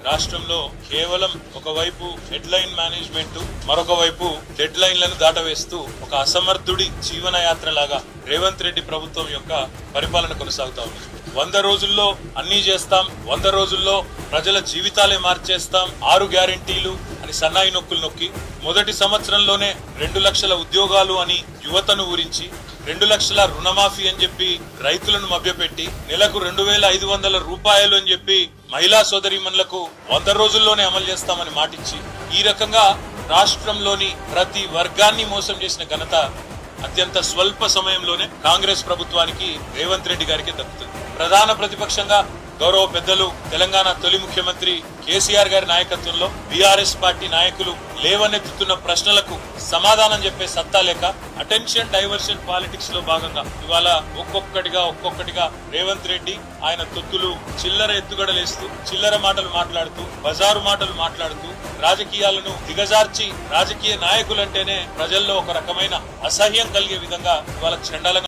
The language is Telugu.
రాష్ట్రంలో కేవలం ఒకవైపు హెడ్లైన్ మేనేజ్మెంట్, మరొక వైపు డెడ్ లైన్లను దాటవేస్తూ ఒక అసమర్థుడి జీవనయాత్ర లాగా రేవంత్ రెడ్డి ప్రభుత్వం యొక్క పరిపాలన కొనసాగుతా ఉంది. 100 రోజుల్లో అన్ని చేస్తాం, 100 రోజుల్లో ప్రజల జీవితాలే మార్చేస్తాం, 6 గ్యారెంటీలు అని సన్నాయి నొక్కులు నొక్కి మొదటి సంవత్సరంలోనే 2 లక్షల ఉద్యోగాలు అని యువతను ఊరించి 2 లక్షల రుణమాఫీ అని చెప్పి రైతులను మభ్యపెట్టి నెలకు 2,500 రూపాయలు అని చెప్పి మహిళా సోదరీమణులకు 100 రోజుల్లోనే అమలు చేస్తామని మాటిచ్చి ఈ రకంగా రాష్ట్రంలోని ప్రతి వర్గాన్ని మోసం చేసిన ఘనత అత్యంత స్వల్ప సమయంలోనే కాంగ్రెస్ ప్రభుత్వానికి రేవంత్ రెడ్డి గారికి దక్కుతుంది. ప్రధాన ప్రతిపక్షంగా గౌరవ పెద్దలు తెలంగాణ తొలి ముఖ్యమంత్రి కేసీఆర్ గారి నాయకత్వంలో బీఆర్ఎస్ పార్టీ నాయకులు లేవనెత్తుతున్న ప్రశ్నలకు సమాధానం చెప్పే సత్తా లేక అటెన్షన్ డైవర్షన్ పాలిటిక్స్ లో భాగంగా ఇవాళ ఒక్కొక్కటిగా రేవంత్ రెడ్డి ఆయన తొత్తులు చిల్లర ఎత్తుగడలేస్తూ చిల్లర మాటలు మాట్లాడుతూ బజారు మాటలు మాట్లాడుతూ రాజకీయాలను దిగజార్చి రాజకీయ నాయకులంటేనే ప్రజల్లో ఒక రకమైన అసహ్యం కలిగే విధంగా ఇవాళ చండాలంగా